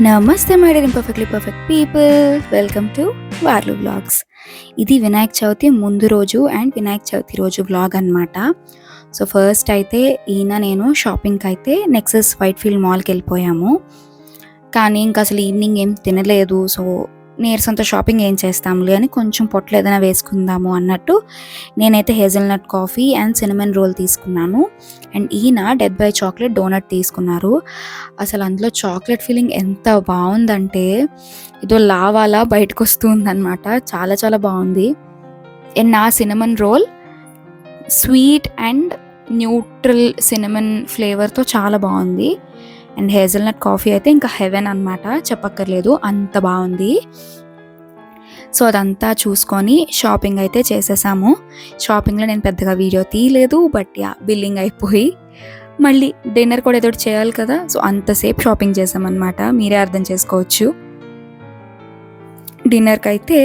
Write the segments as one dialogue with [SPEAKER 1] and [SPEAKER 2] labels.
[SPEAKER 1] నమస్తే my dear imperfectly perfect people, welcome to వార్లు vlogs. ఇది వినాయక చవితి ముందు రోజు అండ్ వినాయక చవితి రోజు వ్లాగ్ అనమాట. సో ఫస్ట్ అయితే నేను షాపింగ్కి అయితే నెక్సస్ వైట్ ఫీల్డ్ మాల్కి వెళ్ళిపోయాము. కానీ ఇంకా అసలు ఈవినింగ్ ఏం తినలేదు. సో నీరసంతో షాపింగ్ ఏం చేస్తాములే అని కొంచెం పొట్టలు ఏదైనా వేసుకుందాము అన్నట్టు నేనైతే hazelnut coffee and cinnamon roll తీసుకున్నాను. And death by chocolate donut తీసుకున్నారు. అసలు అందులో చాక్లెట్ ఫీలింగ్ ఎంత బాగుందంటే ఏదో లావాలా బయటకు వస్తూ ఉందన్నమాట. చాలా చాలా బాగుంది. అండ్ నా cinnamon roll sweet and neutral cinnamon ఫ్లేవర్తో చాలా బాగుంది. అండ్ హేజల్నట్ కాఫీ అయితే ఇంకా హెవెన్ అనమాట, చెప్పక్కర్లేదు, అంత బాగుంది. సో అదంతా చూసుకొని షాపింగ్ అయితే చేసేసాము. షాపింగ్లో నేను పెద్దగా వీడియో తీయలేదు, బట్ బిల్లింగ్ అయిపోయి మళ్ళీ డిన్నర్ కూడా ఏదో చేయాలి కదా, సో అంతసేపు షాపింగ్ చేసామన్నమాట. మీరే అర్థం చేసుకోవచ్చు. డిన్నర్కి అయితే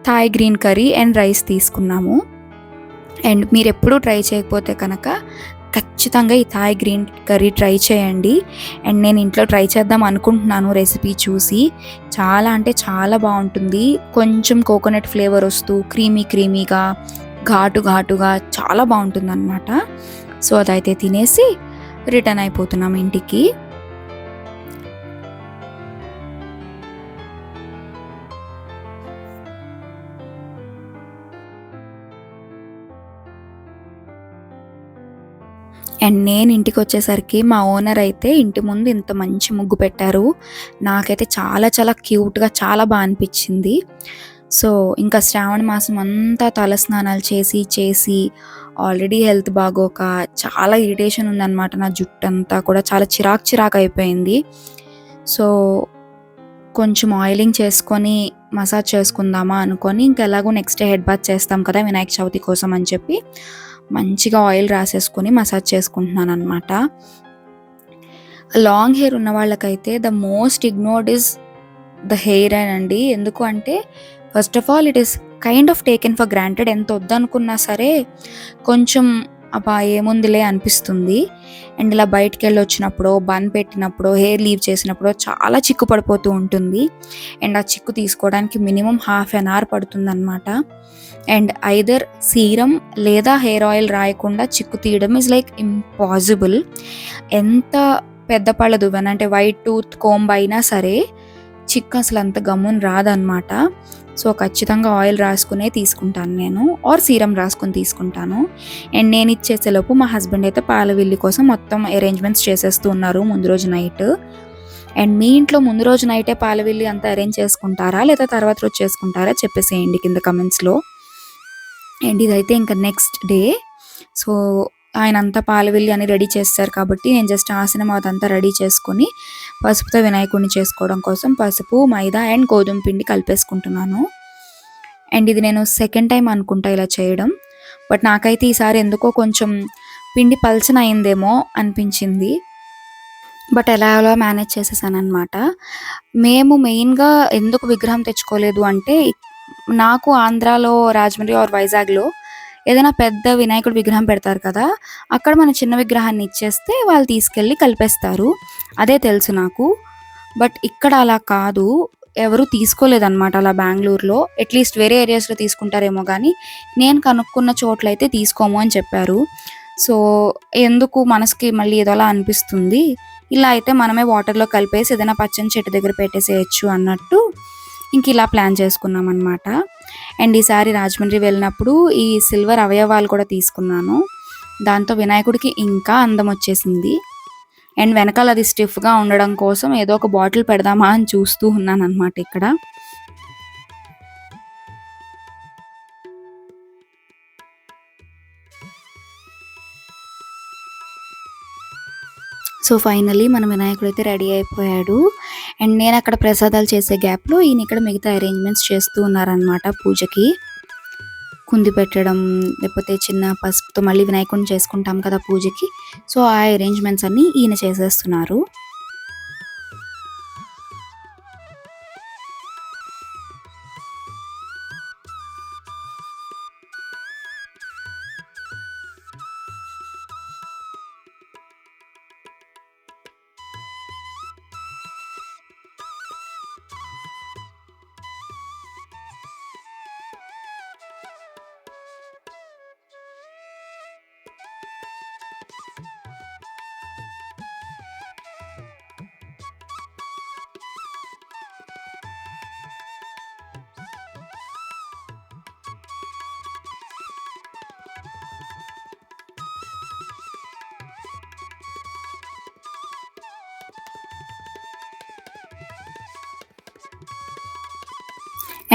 [SPEAKER 1] Thai green curry and rice తీసుకున్నాము. అండ్ మీరు ఎప్పుడూ ట్రై చేయకపోతే కనుక ఖచ్చితంగా ఈ థాయ్ గ్రీన్ కర్రీ ట్రై చేయండి. అండ్ నేను ఇంట్లో ట్రై చేద్దాం అనుకుంటున్నాను రెసిపీ చూసి. చాలా అంటే చాలా బాగుంటుంది. కొంచెం కోకోనట్ ఫ్లేవర్ వస్తూ క్రీమీగా ఘాటుగా చాలా బాగుంటుంది అనమాట. సో అదైతే తినేసి రిటర్న్ అయిపోతున్నాం ఇంటికి. అండ్ నేను ఇంటికి వచ్చేసరికి మా ఓనర్ అయితే ఇంటి ముందు ఇంత మంచి ముగ్గు పెట్టారు. నాకైతే చాలా చాలా క్యూట్గా చాలా బాగా అనిపించింది. సో ఇంకా శ్రావణ మాసం అంతా తలస్నానాలు చేసి ఆల్రెడీ హెల్త్ బాగోక చాలా ఇరిటేషన్ ఉందన్నమాట. నా జుట్టు అంతా కూడా చాలా చిరాకు అయిపోయింది. సో కొంచెం ఆయిలింగ్ చేసుకొని మసాజ్ చేసుకుందామా అనుకొని ఇంకా ఎలాగో నెక్స్ట్ డే హెడ్ బాత్ చేస్తాం కదా వినాయక చవితి కోసం అని చెప్పి మంచిగా ఆయిల్ రాసేసుకొని మసాజ్ చేసుకుంటున్నాను అనమాట. లాంగ్ హెయిర్ ఉన్న వాళ్ళకైతే the most ignored is the hair అండి. ఎందుకు అంటే first of all it is kind of taken for granted. ఎంత వద్దనుకున్నా సరే కొంచెం అబ్బా ఏముందిలే అనిపిస్తుంది. అండ్ ఇలా బయటికి వెళ్ళి వచ్చినప్పుడు బన్ పెట్టినప్పుడు హెయిర్ లీవ్ చేసినప్పుడు చాలా చిక్కు పడిపోతూ ఉంటుంది. అండ్ ఆ చిక్కు తీసుకోవడానికి మినిమం ½ an hour పడుతుంది అనమాట. అండ్ ఐదర్ సీరం లేదా హెయిర్ ఆయిల్ రాయకుండా చిక్కు తీయడం ఇస్ లైక్ ఇంపాసిబుల్. ఎంత పెద్ద పళ్ళ దువ్వెన అంటే వైట్ టూత్ కోంబ్ అయినా సరే చిక్కు అసలు అంత గమ్మున రాదనమాట. సో ఖచ్చితంగా ఆయిల్ రాసుకునే తీసుకుంటాను నేను, ఆర్ సీరం రాసుకొని తీసుకుంటాను. అండ్ నేను ఇచ్చేసేలోపు మా హస్బెండ్ అయితే పాలవిల్లి కోసం మొత్తం అరేంజ్మెంట్స్ చేసేస్తూ ఉన్నారు ముందు రోజు నైట్. అండ్ మీ ఇంట్లో ముందు రోజు నైటే పాలవిల్లి అంతా అరేంజ్ చేసుకుంటారా లేదా తర్వాత రోజు చేసుకుంటారా చెప్పేసేయండి కింద కమెంట్స్లో. అండ్ ఇదైతే ఇంకా నెక్స్ట్ డే. సో ఆయన అంతా పాలవిల్లి అని రెడీ చేస్తారు కాబట్టి నేను జస్ట్ ఆసనం అదంతా రెడీ చేసుకొని పసుపుతో వినాయకుడిని చేసుకోవడం కోసం పసుపు, మైదా అండ్ గోధుమ పిండి కలిపేసుకుంటున్నాను. అండ్ ఇది నేను సెకండ్ టైం అనుకుంటా ఇలా చేయడం, బట్ నాకైతే ఈసారి ఎందుకో కొంచెం పిండి పల్చన అయిందేమో అనిపించింది. బట్ ఎలా మేనేజ్ చేసేసాను అనమాట. మేము మెయిన్గా ఎందుకు విగ్రహం తెచ్చుకోలేదు అంటే, నాకు ఆంధ్రాలో రాజమండ్రి ఆర్ వైజాగ్లో ఏదైనా పెద్ద వినాయకుడు విగ్రహం పెడతారు కదా, అక్కడ మన చిన్న విగ్రహాన్ని ఇచ్చేస్తే వాళ్ళు తీసుకెళ్ళి కలిపేస్తారు, అదే తెలుసు నాకు. బట్ ఇక్కడ అలా కాదు, ఎవరు తీసుకోలేదన్నమాట అలా బెంగళూరులో. అట్లీస్ట్ వేరే ఏరియాస్లో తీసుకుంటారేమో కానీ నేను కనుక్కున్న చోట్లయితే తీసుకోము అని చెప్పారు. సో ఎందుకు మనసుకి మళ్ళీ ఏదోలా అనిపిస్తుంది, ఇలా అయితే మనమే వాటర్లో కలిపేసి ఏదైనా పచ్చని చెట్టు దగ్గర పెట్టేసేయచ్చు అన్నట్టు ఇంక ఇలా ప్లాన్ చేసుకున్నాం అనమాట. అండ్ ఈసారి రాజమండ్రి వెళ్ళినప్పుడు ఈ సిల్వర్ అవయవాలు కూడా తీసుకున్నాను. దాంతో వినాయకుడికి ఇంకా అందం వచ్చేసింది. అండ్ వెనకాల అది స్టిఫ్గా ఉండడం కోసం ఏదో ఒక బాటిల్ పెడదామా అని చూస్తూ ఉన్నాను అనమాట ఇక్కడ. సో ఫైనలీ మన వినాయకుడు అయితే రెడీ అయిపోయాడు. అండ్ నేను అక్కడ ప్రసాదాలు చేసే గ్యాప్లో ఈయన ఇక్కడ మిగతా అరేంజ్మెంట్స్ చేస్తూ ఉన్నారనమాట. పూజకి కుంది పెట్టడం, లేకపోతే చిన్న పసుపుతో మళ్ళీ వినాయకుడిని చేసుకుంటాం కదా పూజకి, సో ఆ అరేంజ్మెంట్స్ అన్నీ ఈయన చేసేస్తున్నారు.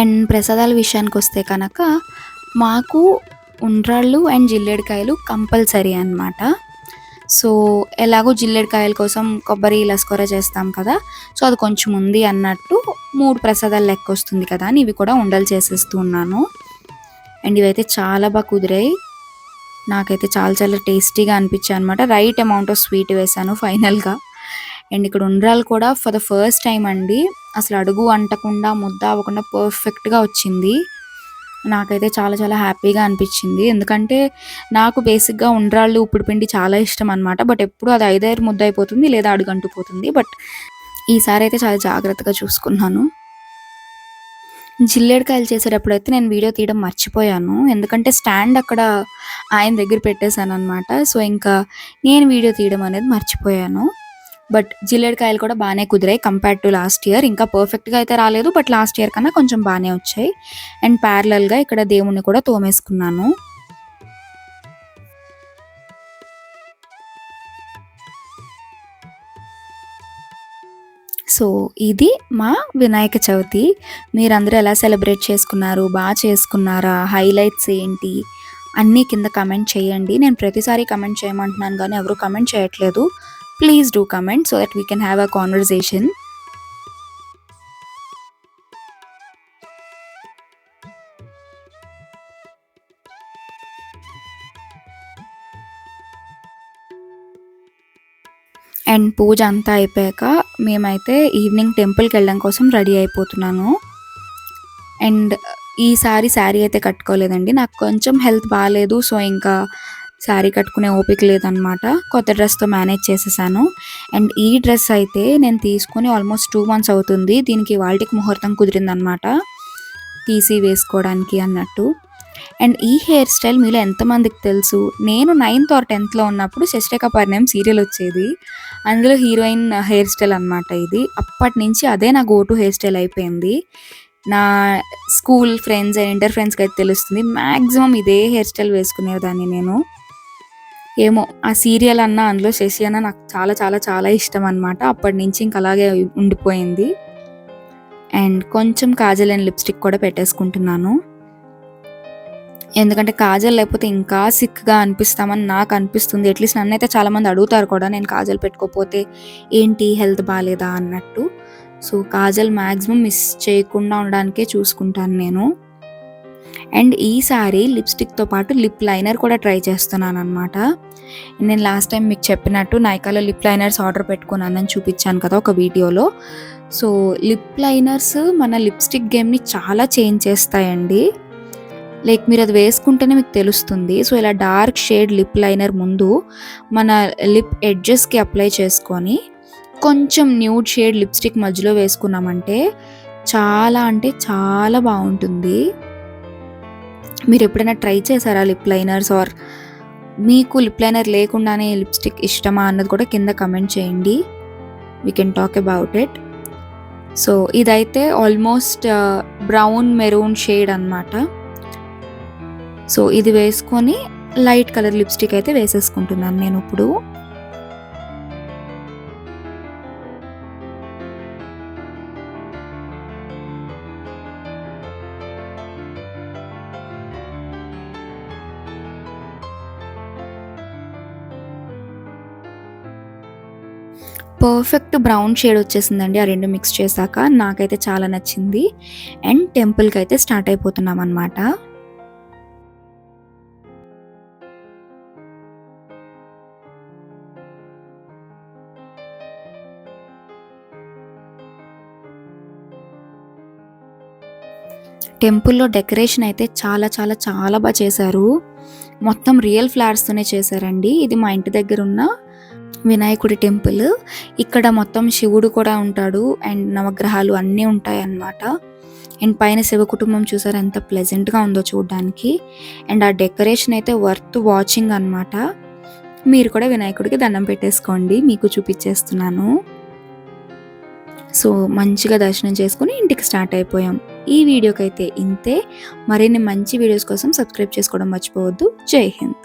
[SPEAKER 1] అండ్ ప్రసాదాల విషయానికొస్తే కనుక మాకు ఉండ్రాళ్ళు అండ్ జిల్లేడికాయలు కంపల్సరీ అనమాట. సో ఎలాగో జిల్లేడికాయల కోసం కొబ్బరి లస్కూర చేస్తాం కదా, సో అది కొంచెం ఉంది అన్నట్టు 3 ప్రసాదాలు లెక్క వస్తుంది కదా అని ఇవి కూడా ఉండలు చేసేస్తూ ఉన్నాను. అండ్ ఇవైతే చాలా బాగా కుదిరాయి. నాకైతే చాలా చాలా టేస్టీగా అనిపించాయి అనమాట. రైట్ అమౌంట్ ఆఫ్ స్వీట్ వేసాను ఫైనల్గా. అండ్ ఇక్కడ ఉండ్రాలు కూడా ఫర్ ద ఫస్ట్ టైం అండి అసలు అడుగు అంటకుండా ముద్ద అవ్వకుండా పర్ఫెక్ట్గా వచ్చింది. నాకైతే చాలా చాలా హ్యాపీగా అనిపించింది. ఎందుకంటే నాకు బేసిక్గా ఉండ్రాళ్ళు ఉప్పుడు పిండి చాలా ఇష్టం అనమాట. బట్ ఎప్పుడు అది ఐదైరు ముద్ద అయిపోతుంది లేదా అడుగంటుపోతుంది. బట్ ఈసారి అయితే చాలా జాగ్రత్తగా చూసుకున్నాను. జిల్లేడికాయలు చేసేటప్పుడు అయితే నేను వీడియో తీయడం మర్చిపోయాను. ఎందుకంటే స్టాండ్ అక్కడ ఆయన దగ్గర పెట్టేశాను అనమాట. సో ఇంకా నేను వీడియో తీయడం అనేది మర్చిపోయాను. బట్ జిల్లేడికాయలు కూడా బాగానే కుదిరాయి కంపేర్ టు లాస్ట్ ఇయర్. ఇంకా పర్ఫెక్ట్గా అయితే రాలేదు, బట్ లాస్ట్ ఇయర్ కన్నా కొంచెం బాగానే వచ్చాయి. అండ్ ప్యారలల్గా ఇక్కడ దేవుణ్ణి కూడా తోమేసుకున్నాను. సో ఇది మా వినాయక చవితి. మీరందరూ ఎలా సెలబ్రేట్ చేసుకున్నారు, బాగా చేసుకున్నారా, హైలైట్స్ ఏంటి అన్నీ కింద కమెంట్ చేయండి. నేను ప్రతిసారి కమెంట్ చేయమంటున్నాను కానీ ఎవరు కమెంట్ చేయట్లేదు. Please do comment so that we can have a conversation. And puja అంతా అయిపోయాక మేమైతే ఈవినింగ్ టెంపుల్కి వెళ్ళడం కోసం రెడీ అయిపోతున్నాను. అండ్ ఈసారి శారీ అయితే కట్టుకోలేదండి, నాకు కొంచెం హెల్త్ బాగాలేదు. సో ఇంకా శారీ కట్టుకునే ఓపిక లేదనమాట. కొత్త డ్రెస్తో మేనేజ్ చేసేసాను. అండ్ ఈ డ్రెస్ అయితే నేను తీసుకొని ఆల్మోస్ట్ 2 months అవుతుంది. దీనికి వాళ్ళకి ముహూర్తం కుదిరిందనమాట తీసి వేసుకోవడానికి అన్నట్టు. అండ్ ఈ హెయిర్ స్టైల్ మీలో ఎంతమందికి తెలుసు? నేను 9th or 10thలో ఉన్నప్పుడు శశిరేఖ పరిణయం సీరియల్ వచ్చేది, అందులో హీరోయిన్ హెయిర్ స్టైల్ అనమాట ఇది. అప్పటి నుంచి అదే నా గో టు హెయిర్ స్టైల్ అయిపోయింది. నా స్కూల్ ఫ్రెండ్స్ అండ్ ఇంటర్ ఫ్రెండ్స్కి అయితే తెలుస్తుంది, మ్యాక్సిమం ఇదే హెయిర్ స్టైల్ వేసుకునేదాన్ని నేను. ఏమో ఆ సీరియల్ అన్న అందులో శశి అన్న నాకు చాలా చాలా చాలా ఇష్టం అనమాట. అప్పటి నుంచి ఇంక అలాగే ఉండిపోయింది. అండ్ కొంచెం కాజల్ అండ్ లిప్స్టిక్ కూడా పెట్టేసుకుంటున్నాను. ఎందుకంటే కాజల్ లేకపోతే ఇంకా సిక్గా అనిపిస్తామని నాకు అనిపిస్తుంది. అట్లీస్ట్ నన్ను అయితే చాలామంది అడుగుతారు కూడా నేను కాజల్ పెట్టుకోకపోతే ఏంటి హెల్త్ బాగాలేదా అన్నట్టు. సో కాజల్ మ్యాక్సిమం మిస్ చేయకుండా ఉండడానికే చూసుకుంటాను నేను. అండ్ ఈసారి లిప్స్టిక్తో పాటు లిప్ లైనర్ కూడా ట్రై చేస్తున్నాను అనమాట. నేను లాస్ట్ టైం మీకు చెప్పినట్టు నైకాలో లిప్ లైనర్స్ ఆర్డర్ పెట్టుకున్నానని చూపించాను కదా ఒక వీడియోలో. సో లిప్ లైనర్స్ మన లిప్స్టిక్ గేమ్ని చాలా చేంజ్ చేస్తాయండి. లైక్ మీరు అది వేసుకుంటేనే మీకు తెలుస్తుంది. సో ఇలా డార్క్ షేడ్ లిప్ లైనర్ ముందు మన లిప్ ఎడ్జెస్కి అప్లై చేసుకొని కొంచెం న్యూడ్ షేడ్ లిప్స్టిక్ మధ్యలో వేసుకున్నామంటే చాలా అంటే చాలా బాగుంటుంది. మీరు ఎప్పుడైనా ట్రై చేశారా లిప్ లైనర్స్? ఆర్ మీకు లిప్ లైనర్ లేకుండానే లిప్స్టిక్ ఇష్టమా అన్నది కూడా కింద కమెంట్ చేయండి. We can talk about it. So ఇదైతే ఆల్మోస్ట్ బ్రౌన్ మెరూన్ షేడ్ అనమాట. సో ఇది వేసుకొని లైట్ కలర్ లిప్స్టిక్ అయితే వేసేసుకుంటున్నాను నేను ఇప్పుడు. పర్ఫెక్ట్ బ్రౌన్ షేడ్ వచ్చేసిందండి ఆ రెండు మిక్స్ చేశాక. నాకైతే చాలా నచ్చింది. అండ్ టెంపుల్కి అయితే స్టార్ట్ అయిపోతున్నాం అనమాట. టెంపుల్లో డెకరేషన్ అయితే చాలా చాలా చాలా బాగా చేశారు. మొత్తం రియల్ ఫ్లవర్స్తోనే చేశారండి. ఇది మా ఇంటి దగ్గర ఉన్న వినాయకుడి టెంపుల్. ఇక్కడ మొత్తం శివుడు కూడా ఉంటాడు అండ్ నవగ్రహాలు అన్నీ ఉంటాయి అన్నమాట. అండ్ పైన శివ కుటుంబం చూసారు ఎంత ప్లెజెంట్గా ఉందో చూడడానికి. అండ్ ఆ డెకరేషన్ అయితే వర్త్ వాచింగ్ అనమాట. మీరు కూడా వినాయకుడికి దండం పెట్టేసుకోండి, మీకు చూపించేస్తున్నాను. సో మంచిగా దర్శనం చేసుకుని ఇంటికి స్టార్ట్ అయిపోయాం. ఈ వీడియోకి అయితే ఇంతే. మరిన్ని మంచి వీడియోస్ కోసం సబ్స్క్రైబ్ చేసుకోవడం మర్చిపోవద్దు. జై హింద్.